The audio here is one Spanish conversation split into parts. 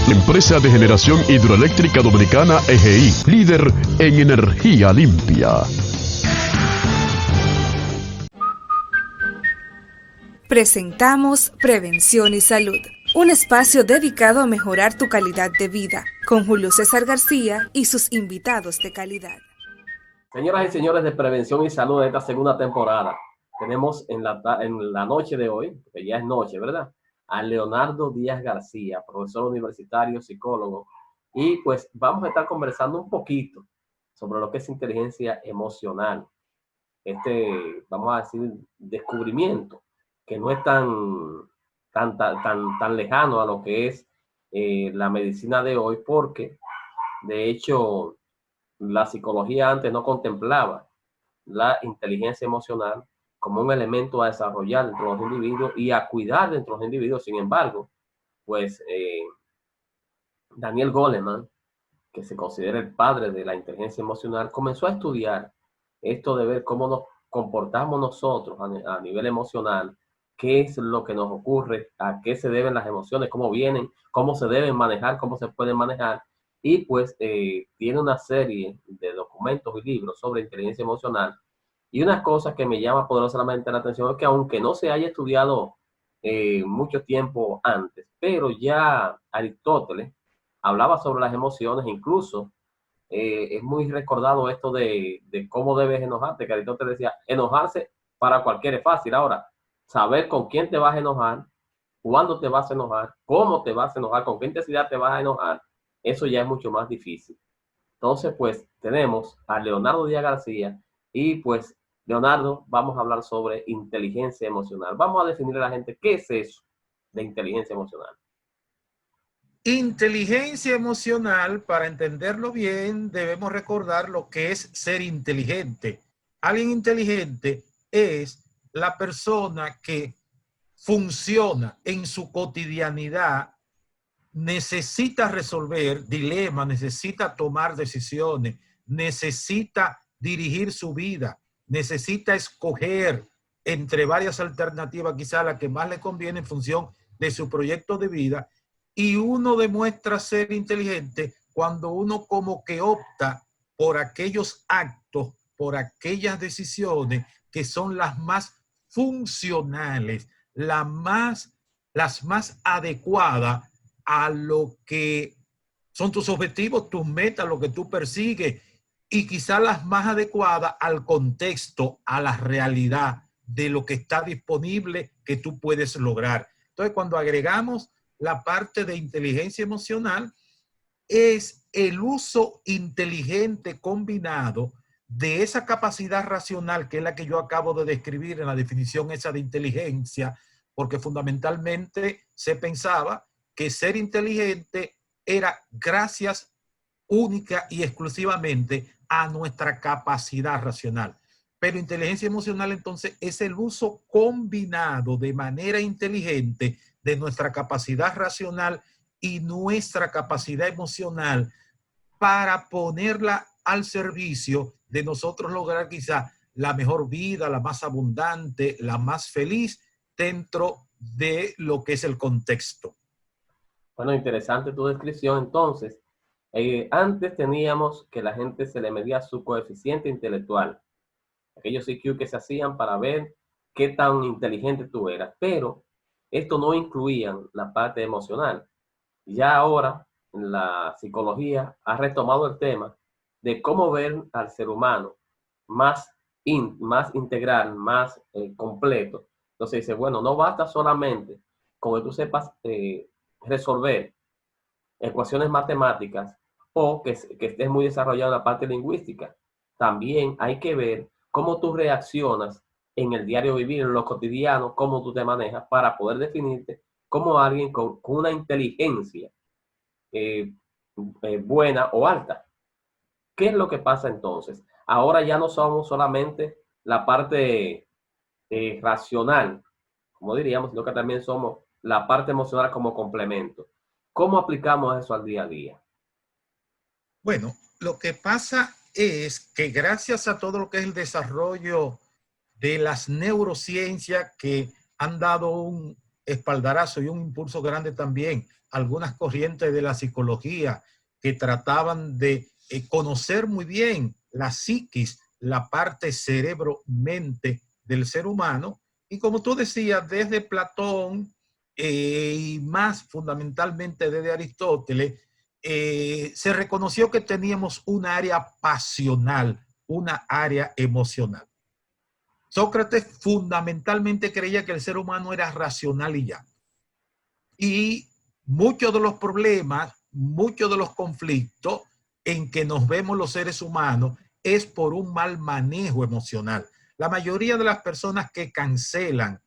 Empresa de Generación Hidroeléctrica Dominicana EGI, líder en energía limpia. Presentamos Prevención y Salud, un espacio dedicado a mejorar tu calidad de vida, con Julio César García y sus invitados de calidad. Señoras y señores de Prevención y Salud, de esta segunda temporada, tenemos en la noche de hoy, que ya es noche, ¿verdad?, a Leonardo Díaz García, profesor universitario, psicólogo, y pues vamos a estar conversando un poquito sobre lo que es inteligencia emocional. Vamos a decir, descubrimiento que no es tan lejano a lo que es la medicina de hoy, porque de hecho la psicología antes no contemplaba la inteligencia emocional como un elemento a desarrollar dentro de los individuos y a cuidar dentro de los individuos. Sin embargo, pues Daniel Goleman, que se considera el padre de la inteligencia emocional, comenzó a estudiar esto de ver cómo nos comportamos nosotros a nivel emocional, qué es lo que nos ocurre, a qué se deben las emociones, cómo vienen, cómo se deben manejar, cómo se pueden manejar. Y pues tiene una serie de documentos y libros sobre inteligencia emocional. Y una cosa que me llama poderosamente la atención es que aunque no se haya estudiado mucho tiempo antes, pero ya Aristóteles hablaba sobre las emociones. Incluso es muy recordado esto de cómo debes enojarte, que Aristóteles decía, enojarse para cualquiera es fácil. Ahora, saber con quién te vas a enojar, cuándo te vas a enojar, cómo te vas a enojar, con qué intensidad te vas a enojar, eso ya es mucho más difícil. Entonces, pues tenemos a Leonardo Díaz García y pues, Leonardo, vamos a hablar sobre inteligencia emocional. Vamos a definir a la gente qué es eso de inteligencia emocional. Inteligencia emocional, para entenderlo bien, debemos recordar lo que es ser inteligente. Alguien inteligente es la persona que funciona en su cotidianidad, necesita resolver dilemas, necesita tomar decisiones, necesita dirigir su vida, necesita escoger entre varias alternativas, quizá la que más le conviene en función de su proyecto de vida. Y uno demuestra ser inteligente cuando uno como que opta por aquellos actos, por aquellas decisiones que son las más funcionales, las más adecuadas a lo que son tus objetivos, tus metas, lo que tú persigues, y quizás las más adecuadas al contexto, a la realidad de lo que está disponible que tú puedes lograr. Entonces, cuando agregamos la parte de inteligencia emocional, es el uso inteligente combinado de esa capacidad racional, que es la que yo acabo de describir en la definición esa de inteligencia, porque fundamentalmente se pensaba que ser inteligente era gracias única y exclusivamente a nuestra capacidad racional. Pero inteligencia emocional entonces es el uso combinado de manera inteligente de nuestra capacidad racional y nuestra capacidad emocional para ponerla al servicio de nosotros lograr quizá la mejor vida, la más abundante, la más feliz dentro de lo que es el contexto. Bueno, interesante tu descripción. Entonces, antes teníamos que la gente se le medía su coeficiente intelectual, aquellos IQ que se hacían para ver qué tan inteligente tú eras, pero esto no incluía la parte emocional. Ya ahora la psicología ha retomado el tema de cómo ver al ser humano más integral, más completo. Entonces dice, bueno, no basta solamente con que tú sepas resolver ecuaciones matemáticas o que estés muy desarrollado en la parte lingüística. También hay que ver cómo tú reaccionas en el diario vivir, en lo cotidiano, cómo tú te manejas para poder definirte como alguien con una inteligencia buena o alta. ¿Qué es lo que pasa entonces? Ahora ya no somos solamente la parte racional, como diríamos, sino que también somos la parte emocional como complemento. ¿Cómo aplicamos eso al día a día? Bueno, lo que pasa es que gracias a todo lo que es el desarrollo de las neurociencias, que han dado un espaldarazo y un impulso grande también algunas corrientes de la psicología que trataban de conocer muy bien la psiquis, la parte cerebro-mente del ser humano. Y como tú decías, desde Platón y más fundamentalmente desde Aristóteles, se reconoció que teníamos un área pasional, una área emocional. Sócrates fundamentalmente creía que el ser humano era racional y ya. Y muchos de los problemas, muchos de los conflictos en que nos vemos los seres humanos es por un mal manejo emocional. La mayoría de las personas que cancelan,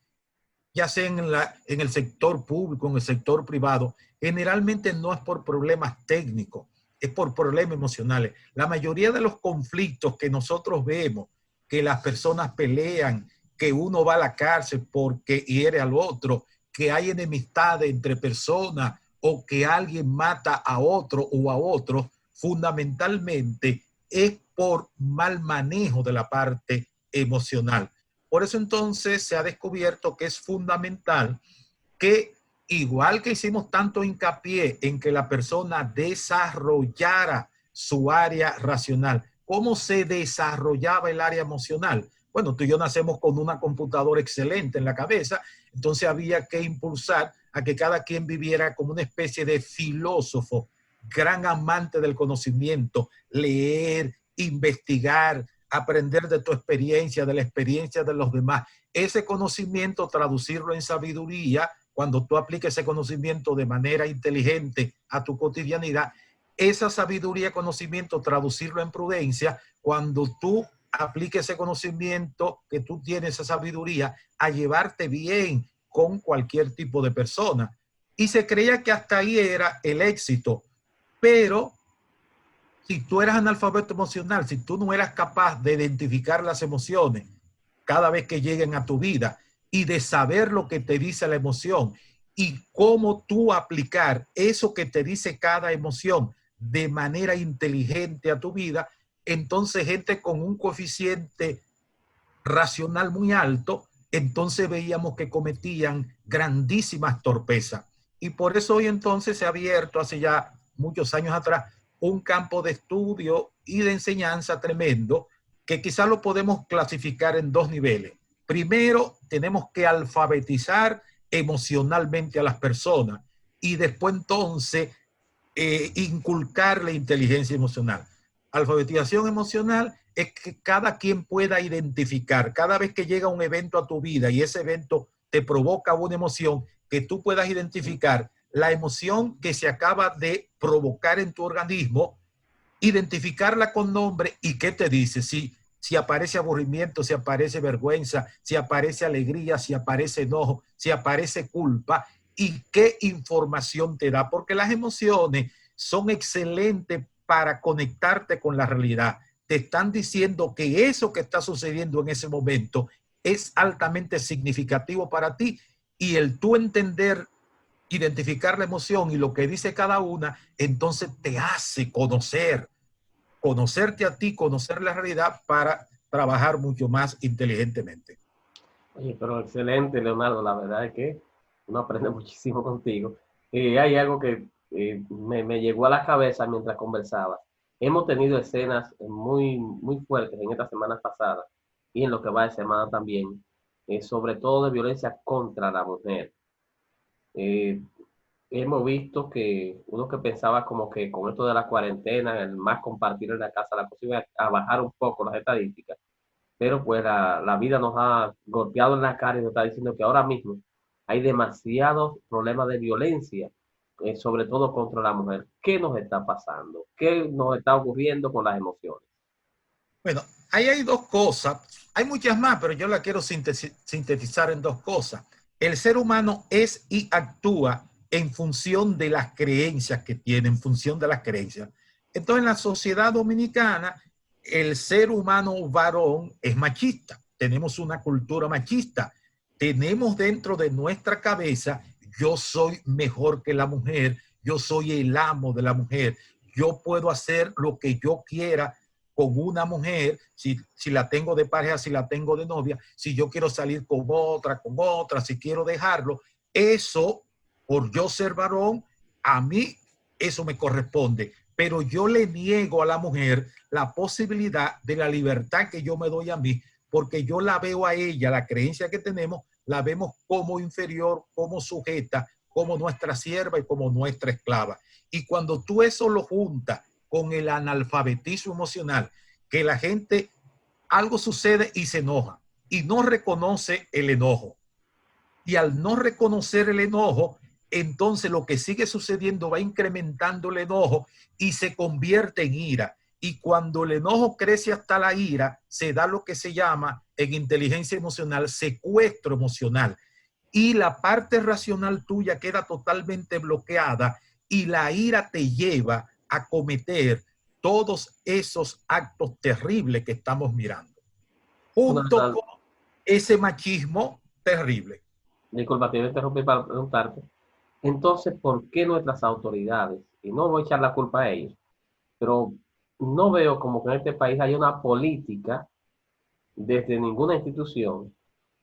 ya sea en el sector público, en el sector privado, generalmente no es por problemas técnicos, es por problemas emocionales. La mayoría de los conflictos que nosotros vemos, que las personas pelean, que uno va a la cárcel porque hiere al otro, que hay enemistad entre personas o que alguien mata a otro o a otro, fundamentalmente es por mal manejo de la parte emocional. Por eso entonces se ha descubierto que es fundamental que, igual que hicimos tanto hincapié en que la persona desarrollara su área racional, ¿cómo se desarrollaba el área emocional? Bueno, tú y yo nacemos con una computadora excelente en la cabeza, entonces había que impulsar a que cada quien viviera como una especie de filósofo, gran amante del conocimiento, leer, investigar, aprender de tu experiencia, de la experiencia de los demás. Ese conocimiento, traducirlo en sabiduría, cuando tú apliques ese conocimiento de manera inteligente a tu cotidianidad, esa sabiduría, conocimiento, traducirlo en prudencia, cuando tú apliques ese conocimiento que tú tienes, esa sabiduría, a llevarte bien con cualquier tipo de persona. Y se creía que hasta ahí era el éxito. Pero si tú eras analfabeto emocional, si tú no eras capaz de identificar las emociones cada vez que lleguen a tu vida y de saber lo que te dice la emoción y cómo tú aplicar eso que te dice cada emoción de manera inteligente a tu vida, entonces gente con un coeficiente racional muy alto, entonces veíamos que cometían grandísimas torpezas. Y por eso hoy entonces se ha abierto hace ya muchos años atrás un campo de estudio y de enseñanza tremendo que quizás lo podemos clasificar en dos niveles. Primero, tenemos que alfabetizar emocionalmente a las personas y después entonces inculcarle inteligencia emocional. Alfabetización emocional es que cada quien pueda identificar, cada vez que llega un evento a tu vida y ese evento te provoca una emoción, que tú puedas identificar la emoción que se acaba de provocar en tu organismo, identificarla con nombre y qué te dice, si aparece aburrimiento, si aparece vergüenza, si aparece alegría, si aparece enojo, si aparece culpa y qué información te da, porque las emociones son excelentes para conectarte con la realidad. Te están diciendo que eso que está sucediendo en ese momento es altamente significativo para ti y el tú entender, identificar la emoción y lo que dice cada una, entonces te hace conocerte a ti, conocer la realidad para trabajar mucho más inteligentemente. Oye, pero excelente, Leonardo. La verdad es que uno aprende muchísimo contigo. Hay algo que me llegó a la cabeza mientras conversaba. Hemos tenido escenas muy, muy fuertes en estas semanas pasadas y en lo que va de semana también, sobre todo de violencia contra la mujer. Hemos visto que uno que pensaba como que con esto de la cuarentena, el más compartir en la casa, la cosa iba a bajar un poco las estadísticas, pero pues la vida nos ha golpeado en la cara y nos está diciendo que ahora mismo hay demasiados problemas de violencia, sobre todo contra la mujer. ¿Qué nos está pasando? ¿Qué nos está ocurriendo con las emociones? Bueno, ahí hay dos cosas. Hay muchas más, pero yo la quiero sintetizar en dos cosas. El ser humano es y actúa en función de las creencias que tiene, en función de las creencias. Entonces, en la sociedad dominicana, el ser humano varón es machista. Tenemos una cultura machista. Tenemos dentro de nuestra cabeza, yo soy mejor que la mujer, yo soy el amo de la mujer, yo puedo hacer lo que yo quiera con una mujer, si la tengo de pareja, si la tengo de novia, si yo quiero salir con otra, si quiero dejarlo, eso, por yo ser varón, a mí eso me corresponde, pero yo le niego a la mujer la posibilidad de la libertad que yo me doy a mí, porque yo la veo a ella, la creencia que tenemos, la vemos como inferior, como sujeta, como nuestra sierva y como nuestra esclava. Y cuando tú eso lo juntas con el analfabetismo emocional, que la gente, algo sucede y se enoja y no reconoce el enojo. Y al no reconocer el enojo, entonces lo que sigue sucediendo va incrementando el enojo y se convierte en ira. Y cuando el enojo crece hasta la ira, se da lo que se llama en inteligencia emocional secuestro emocional. Y la parte racional tuya queda totalmente bloqueada y la ira te lleva a cometer todos esos actos terribles que estamos mirando. Junto con ese machismo terrible. Disculpa, te voy a interrumpir para preguntarte. Entonces, ¿por qué nuestras autoridades, y no voy a echar la culpa a ellos, pero no veo como que en este país hay una política desde ninguna institución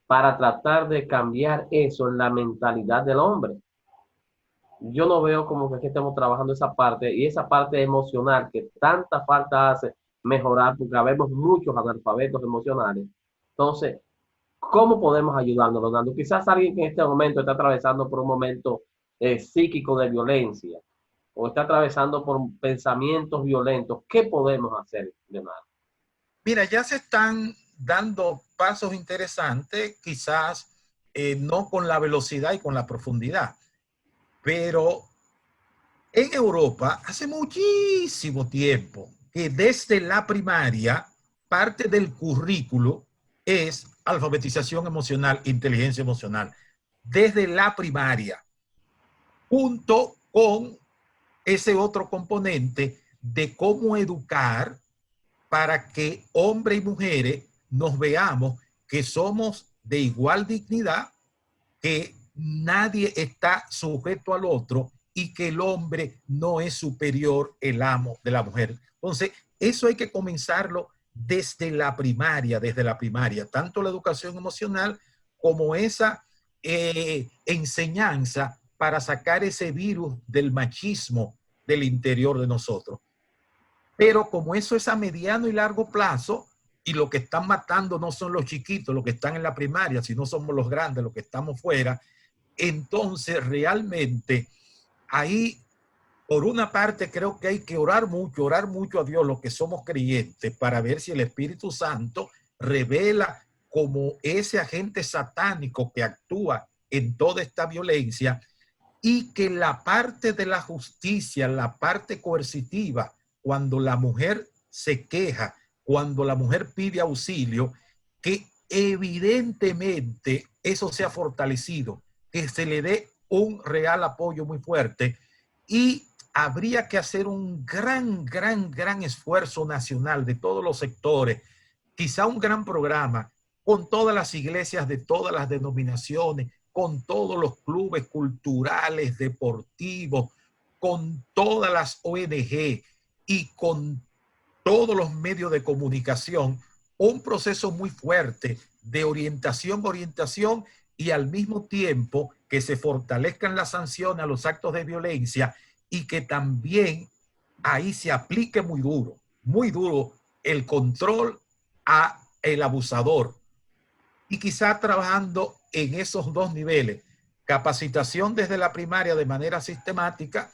para tratar de cambiar eso en la mentalidad del hombre? Yo no veo como que aquí estemos trabajando esa parte y esa parte emocional que tanta falta hace mejorar, porque habemos muchos analfabetos emocionales. Entonces, ¿cómo podemos ayudarnos, Leonardo? Quizás alguien que en este momento está atravesando por un momento psíquico de violencia o está atravesando por pensamientos violentos. ¿Qué podemos hacer, Leonardo? Mira, ya se están dando pasos interesantes, quizás no con la velocidad y con la profundidad, pero en Europa hace muchísimo tiempo que desde la primaria parte del currículo es alfabetización emocional, inteligencia emocional, desde la primaria, junto con ese otro componente de cómo educar para que hombres y mujeres nos veamos que somos de igual dignidad, que nadie está sujeto al otro y que el hombre no es superior, el amo de la mujer. Entonces, eso hay que comenzarlo desde la primaria, tanto la educación emocional como esa enseñanza para sacar ese virus del machismo del interior de nosotros. Pero como eso es a mediano y largo plazo, y lo que están matando no son los chiquitos, los que están en la primaria, sino somos los grandes, los que estamos fuera, entonces realmente ahí, por una parte, creo que hay que orar mucho a Dios, los que somos creyentes, para ver si el Espíritu Santo revela como ese agente satánico que actúa en toda esta violencia, y que la parte de la justicia, la parte coercitiva, cuando la mujer se queja, cuando la mujer pide auxilio, que evidentemente eso sea fortalecido, que se le dé un real apoyo muy fuerte, y habría que hacer un gran esfuerzo nacional de todos los sectores, quizá un gran programa con todas las iglesias de todas las denominaciones, con todos los clubes culturales, deportivos, con todas las ONG y con todos los medios de comunicación, un proceso muy fuerte de orientación y al mismo tiempo que se fortalezcan las sanciones a los actos de violencia y que también ahí se aplique muy duro el control a el abusador. Y quizá trabajando en esos dos niveles, capacitación desde la primaria de manera sistemática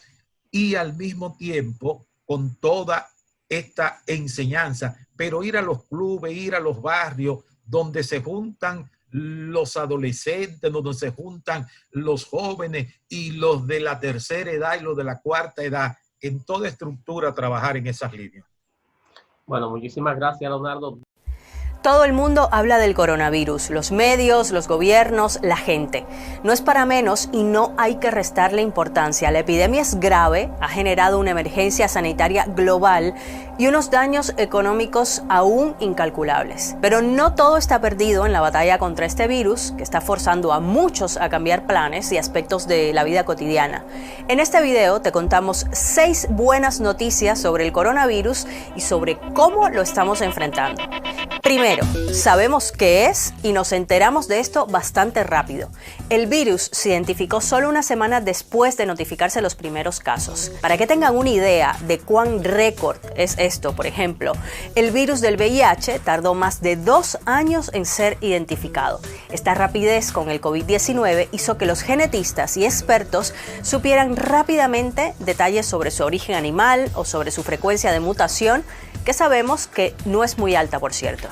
y al mismo tiempo con toda esta enseñanza, pero ir a los clubes, ir a los barrios donde se juntan los adolescentes, donde se juntan los jóvenes y los de la tercera edad y los de la cuarta edad, en toda estructura trabajar en esas líneas. Bueno, muchísimas gracias, Leonardo. Todo el mundo habla del coronavirus, los medios, los gobiernos, la gente. No es para menos y no hay que restarle importancia. La epidemia es grave, ha generado una emergencia sanitaria global y unos daños económicos aún incalculables. Pero no todo está perdido en la batalla contra este virus, que está forzando a muchos a cambiar planes y aspectos de la vida cotidiana. En este video te contamos 6 buenas noticias sobre el coronavirus y sobre cómo lo estamos enfrentando. Primero, sabemos qué es y nos enteramos de esto bastante rápido. El virus se identificó solo una semana después de notificarse los primeros casos. Para que tengan una idea de cuán récord es esto, por ejemplo, el virus del VIH tardó más de 2 años en ser identificado. Esta rapidez con el COVID-19 hizo que los genetistas y expertos supieran rápidamente detalles sobre su origen animal o sobre su frecuencia de mutación, que sabemos que no es muy alta, por cierto.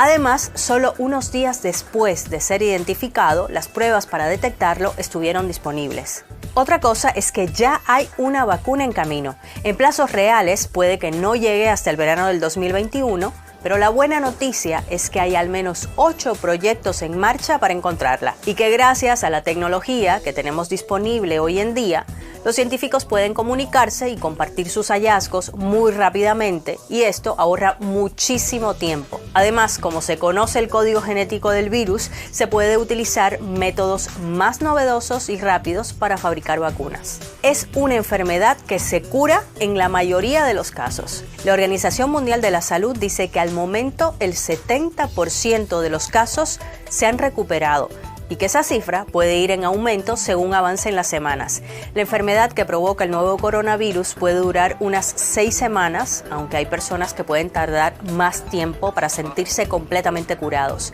Además, solo unos días después de ser identificado, las pruebas para detectarlo estuvieron disponibles. Otra cosa es que ya hay una vacuna en camino. En plazos reales puede que no llegue hasta el verano del 2021, pero la buena noticia es que hay al menos 8 proyectos en marcha para encontrarla y que gracias a la tecnología que tenemos disponible hoy en día, los científicos pueden comunicarse y compartir sus hallazgos muy rápidamente y esto ahorra muchísimo tiempo. Además, como se conoce el código genético del virus, se puede utilizar métodos más novedosos y rápidos para fabricar vacunas. Es una enfermedad que se cura en la mayoría de los casos. La Organización Mundial de la Salud dice que al momento el 70% de los casos se han recuperado y que esa cifra puede ir en aumento según avancen las semanas. La enfermedad que provoca el nuevo coronavirus puede durar unas 6 semanas, aunque hay personas que pueden tardar más tiempo para sentirse completamente curados.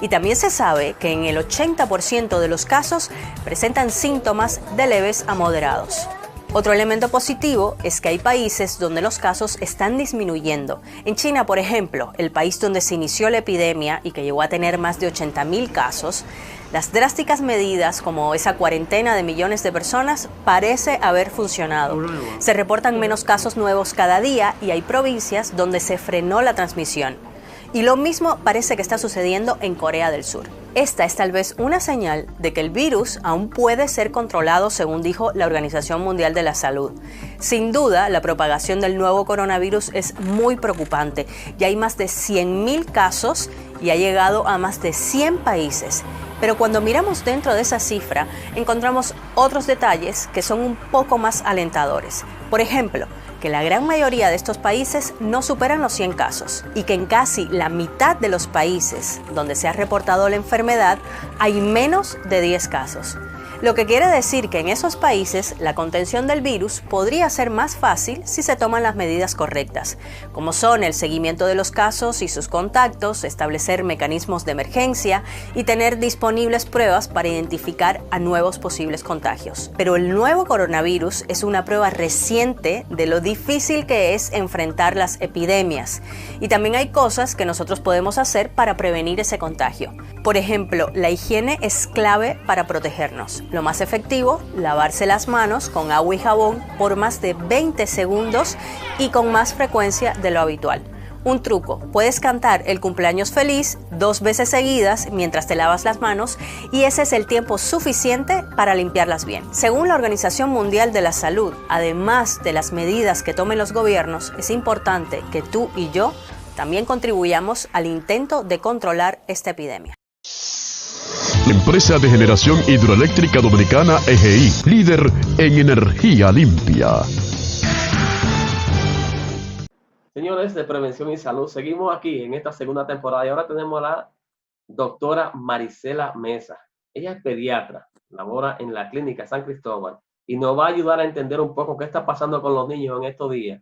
Y también se sabe que en el 80% de los casos presentan síntomas de leves a moderados. Otro elemento positivo es que hay países donde los casos están disminuyendo. En China, por ejemplo, el país donde se inició la epidemia y que llegó a tener más de 80,000 casos, las drásticas medidas como esa cuarentena de millones de personas parece haber funcionado. Se reportan menos casos nuevos cada día y hay provincias donde se frenó la transmisión. Y lo mismo parece que está sucediendo en Corea del Sur. Esta es tal vez una señal de que el virus aún puede ser controlado, según dijo la Organización Mundial de la Salud. Sin duda, la propagación del nuevo coronavirus es muy preocupante. Ya hay más de 100,000 casos y ha llegado a más de 100 países. Pero cuando miramos dentro de esa cifra, encontramos otros detalles que son un poco más alentadores. Por ejemplo, que la gran mayoría de estos países no superan los 100 casos y que en casi la mitad de los países donde se ha reportado la enfermedad hay menos de 10 casos. Lo que quiere decir que en esos países la contención del virus podría ser más fácil si se toman las medidas correctas, como son el seguimiento de los casos y sus contactos, establecer mecanismos de emergencia y tener disponibles pruebas para identificar a nuevos posibles contagios. Pero el nuevo coronavirus es una prueba reciente de lo difícil que es enfrentar las epidemias. Y también hay cosas que nosotros podemos hacer para prevenir ese contagio. Por ejemplo, la higiene es clave para protegernos. Lo más efectivo, lavarse las manos con agua y jabón por más de 20 segundos y con más frecuencia de lo habitual. Un truco, puedes cantar el cumpleaños feliz 2 veces seguidas mientras te lavas las manos y ese es el tiempo suficiente para limpiarlas bien. Según la Organización Mundial de la Salud, además de las medidas que tomen los gobiernos, es importante que tú y yo también contribuyamos al intento de controlar esta epidemia. Empresa de Generación Hidroeléctrica Dominicana EGI, líder en energía limpia. Señores de Prevención y Salud, seguimos aquí en esta segunda temporada y ahora tenemos a la doctora Marisela Mesa. Ella es pediatra, labora en la clínica San Cristóbal y nos va a ayudar a entender un poco qué está pasando con los niños en estos días.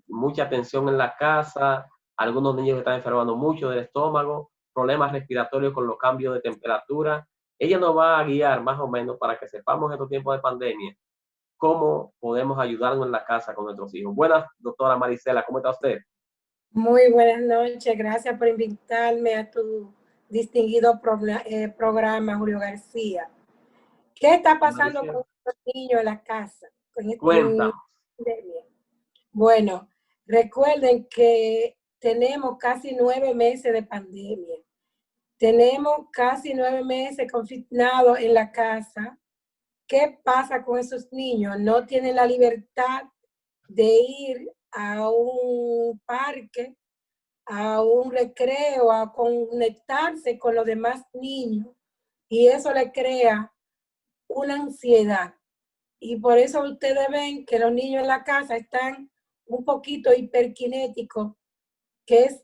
Mucha tensión en la casa, algunos niños están enfermando mucho del estómago, problemas respiratorios con los cambios de temperatura. Ella nos va a guiar más o menos para que sepamos en estos tiempos de pandemia cómo podemos ayudarnos en la casa con nuestros hijos. Buenas, doctora Marisela, ¿cómo está usted? Muy buenas noches, gracias por invitarme a tu distinguido programa, Julio García. ¿Qué está pasando Marisela, con los niños en la casa? Con esta cuéntanos. pandemia? Bueno, recuerden que tenemos casi 9 meses de pandemia. Tenemos casi 9 meses confinados en la casa. ¿Qué pasa con esos niños? No tienen la libertad de ir a un parque, a un recreo, a conectarse con los demás niños y eso le crea una ansiedad. Y por eso ustedes ven que los niños en la casa están un poquito hiperkinéticos, que es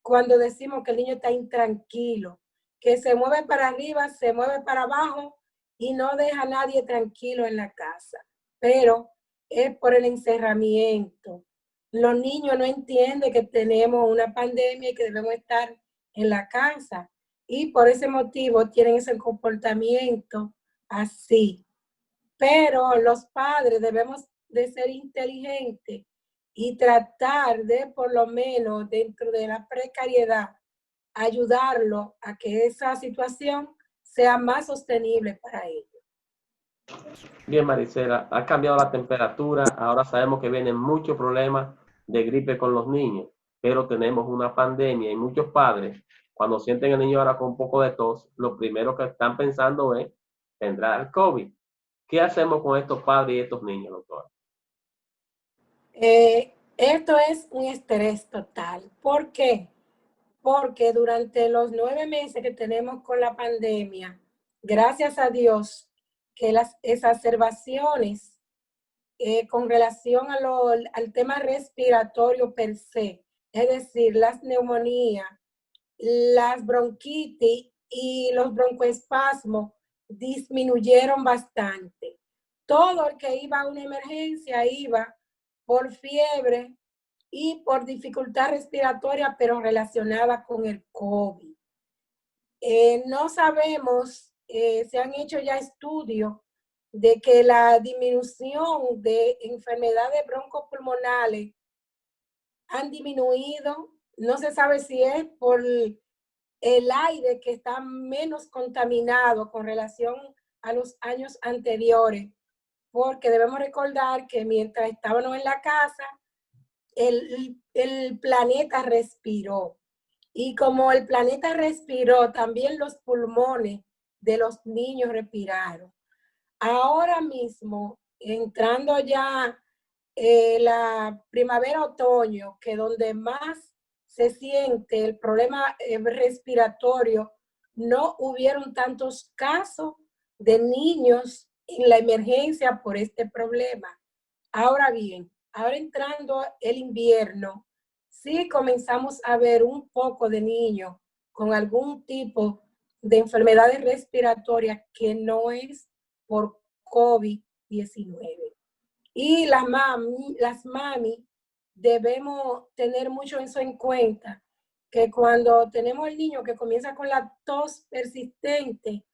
cuando decimos que el niño está intranquilo, que se mueve para arriba, se mueve para abajo y no deja a nadie tranquilo en la casa. Pero es por el encerramiento. Los niños no entienden que tenemos una pandemia y que debemos estar en la casa. Y por ese motivo tienen ese comportamiento así. Pero los padres debemos de ser inteligentes y tratar de, por lo menos dentro de la precariedad, ayudarlo a que esa situación sea más sostenible para ellos. Bien, Marisela, ha cambiado la temperatura, ahora sabemos que vienen muchos problemas de gripe con los niños, pero tenemos una pandemia y muchos padres, cuando sienten al niño ahora con un poco de tos, lo primero que están pensando es, ¿tendrá el COVID? ¿Qué hacemos con estos padres y estos niños, doctora? Esto es un estrés total. ¿Por qué? Porque durante los 9 meses que tenemos con la pandemia, gracias a Dios que las exacerbaciones con relación al tema respiratorio per se, es decir, las neumonías, las bronquitis y los broncoespasmos disminuyeron bastante. Todo el que iba a una emergencia iba por fiebre y por dificultad respiratoria, pero relacionada con el COVID. No sabemos, se han hecho ya estudios de que la disminución de enfermedades broncopulmonales han disminuido. No se sabe si es por el aire que está menos contaminado con relación a los años anteriores, porque debemos recordar que mientras estábamos en la casa, el planeta respiró. Y como el planeta respiró, también los pulmones de los niños respiraron. Ahora mismo, entrando ya la primavera-otoño, que donde más se siente el problema respiratorio, no hubieron tantos casos de niños en la emergencia por este problema. Ahora bien, ahora entrando el invierno, sí comenzamos a ver un poco de niños con algún tipo de enfermedades respiratorias que no es por COVID-19. Y las mami debemos tener mucho eso en cuenta, que cuando tenemos el niño que comienza con la tos persistente,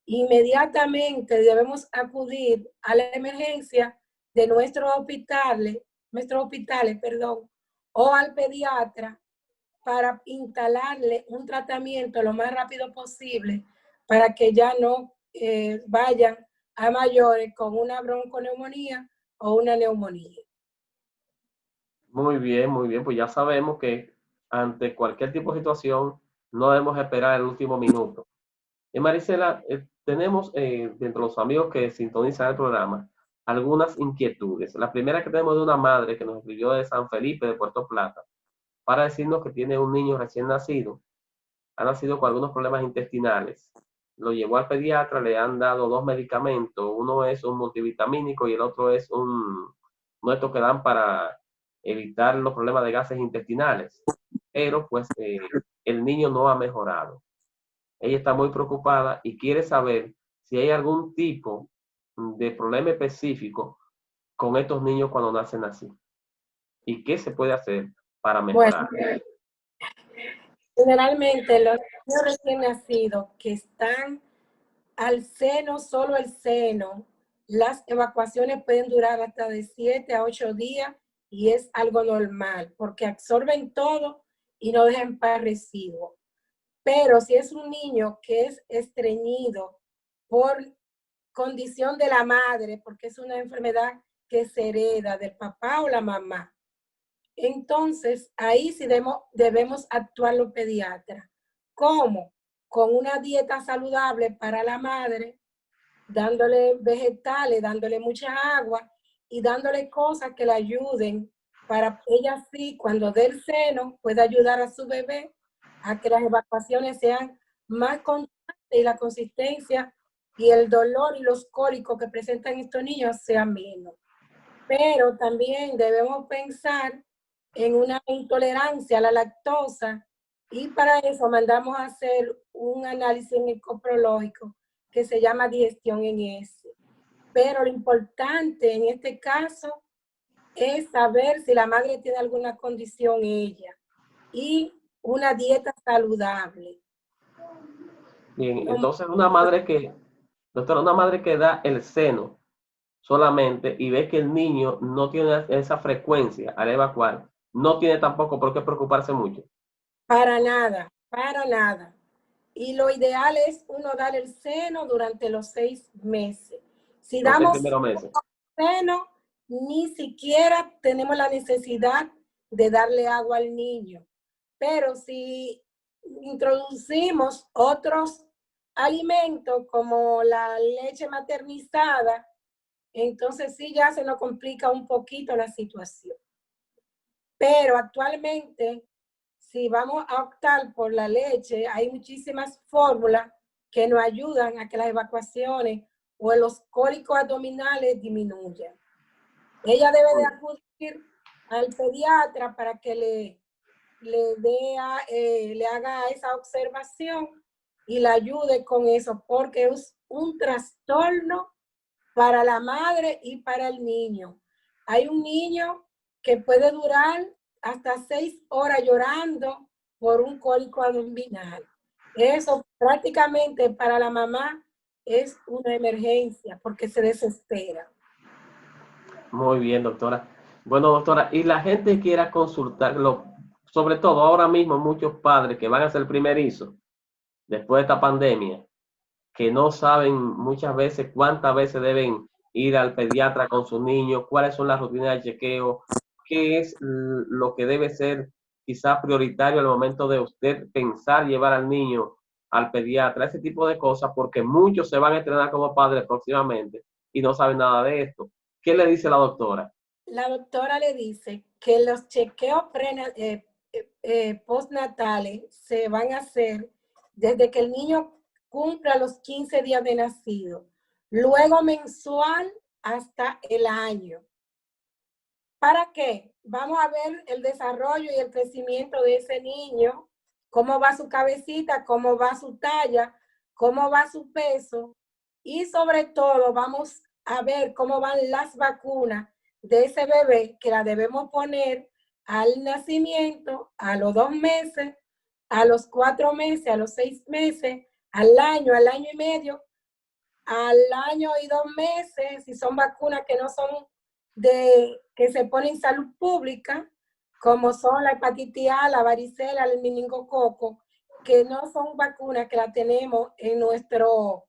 inmediatamente debemos acudir a la emergencia de nuestros hospitales, o al pediatra para instalarle un tratamiento lo más rápido posible para que ya no vayan a mayores con una bronconeumonía o una neumonía. Muy bien, pues ya sabemos que ante cualquier tipo de situación no debemos esperar el último minuto. Y Marisela, tenemos dentro de los amigos que sintonizan el programa algunas inquietudes. La primera que tenemos de una madre que nos escribió de San Felipe, de Puerto Plata, para decirnos que tiene un niño recién nacido, ha nacido con algunos problemas intestinales. Lo llevó al pediatra, le han dado 2 medicamentos, uno es un multivitamínico y el otro es uno de estos que dan para evitar los problemas de gases intestinales. Pero pues el niño no ha mejorado. Ella está muy preocupada y quiere saber si hay algún tipo de problema específico con estos niños cuando nacen así. ¿Y qué se puede hacer para mejorar? Bueno, generalmente los niños recién nacidos que están al seno, solo el seno, las evacuaciones pueden durar hasta de 7 a 8 días y es algo normal porque absorben todo y no dejan para residuo. Pero si es un niño que es estreñido por condición de la madre, porque es una enfermedad que se hereda del papá o la mamá, entonces ahí sí debemos actuar los pediatras. ¿Cómo? Con una dieta saludable para la madre, dándole vegetales, dándole mucha agua y dándole cosas que le ayuden para ella sí, cuando dé el seno, pueda ayudar a su bebé a que las evacuaciones sean más constantes y la consistencia y el dolor y los cólicos que presentan estos niños sean menos. Pero también debemos pensar en una intolerancia a la lactosa Y para eso mandamos a hacer un análisis en el coprológico que se llama digestión en S. Pero lo importante en este caso es saber si la madre tiene alguna condición ella y una dieta saludable. Bien, entonces doctora, una madre que da el seno solamente y ve que el niño no tiene esa frecuencia al evacuar, no tiene tampoco por qué preocuparse mucho. Para nada, para nada. Y lo ideal es uno dar el seno durante los 6 meses. Si damos seno, ni siquiera tenemos la necesidad de darle agua al niño. Pero si introducimos otros alimentos como la leche maternizada, entonces sí ya se nos complica un poquito la situación. Pero actualmente, si vamos a optar por la leche, hay muchísimas fórmulas que nos ayudan a que las evacuaciones o los cólicos abdominales disminuyan. Ella debe de acudir al pediatra para que le haga esa observación y la ayude con eso, porque es un trastorno para la madre y para el niño. Hay un niño que puede durar hasta 6 horas llorando por un cólico abdominal. Eso prácticamente para la mamá es una emergencia porque se desespera. Muy bien, doctora. Bueno, doctora, y la gente quiera consultarlo, sobre todo ahora mismo muchos padres que van a hacer primerizo después de esta pandemia, que no saben muchas veces cuántas veces deben ir al pediatra con su niño, cuáles son las rutinas de chequeo, qué es lo que debe ser quizá prioritario al momento de usted pensar llevar al niño al pediatra, ese tipo de cosas, porque muchos se van a entrenar como padres próximamente y no saben nada de esto. ¿Qué le dice la doctora? La doctora le dice que los chequeos postnatales se van a hacer desde que el niño cumpla los 15 días de nacido, luego mensual hasta el año. ¿Para qué? Vamos a ver el desarrollo y el crecimiento de ese niño, cómo va su cabecita, cómo va su talla, cómo va su peso y sobre todo vamos a ver cómo van las vacunas de ese bebé que la debemos poner al nacimiento, a los 2 meses, a los 4 meses, a los 6 meses, al año y medio, al año y 2 meses, si son vacunas que no son que se ponen en salud pública, como son la hepatitis A, la varicela, el meningococo, que no son vacunas que la tenemos en nuestro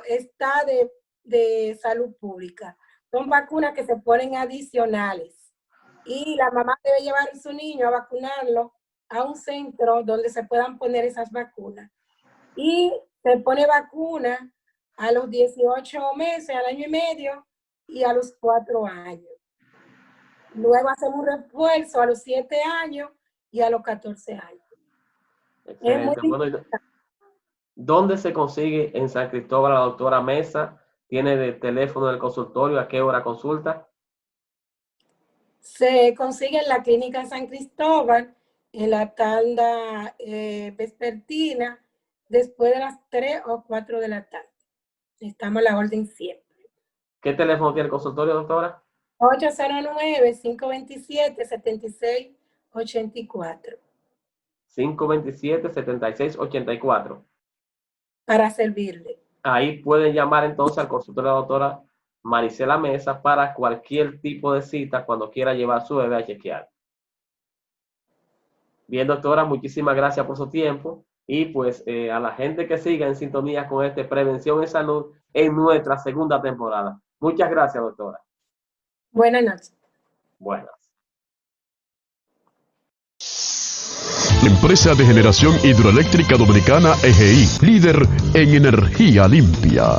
estado de salud pública. Son vacunas que se ponen adicionales. Y la mamá debe llevar a su niño a vacunarlo a un centro donde se puedan poner esas vacunas. Y se pone vacuna a los 18 meses, al año y medio y a los 4 años. Luego hacemos un refuerzo a los 7 años y a los 14 años. Excelente. Bueno, ¿dónde se consigue en San Cristóbal la doctora Mesa? ¿Tiene el teléfono del consultorio? ¿A qué hora consulta? Se consigue en la clínica San Cristóbal, en la tanda vespertina, después de las 3 o 4 de la tarde. Estamos a la orden siempre. ¿Qué teléfono tiene el consultorio, doctora? 809-527-7684. 527-7684. Para servirle. Ahí pueden llamar entonces al consultorio de la doctora Marisela Mesa para cualquier tipo de cita cuando quiera llevar a su bebé a chequear. Bien, doctora, muchísimas gracias por su tiempo y pues a la gente que siga en sintonía con Prevención en Salud en nuestra segunda temporada. Muchas gracias, doctora. Buenas noches. Buenas. Empresa de Generación Hidroeléctrica Dominicana EGI, líder en energía limpia.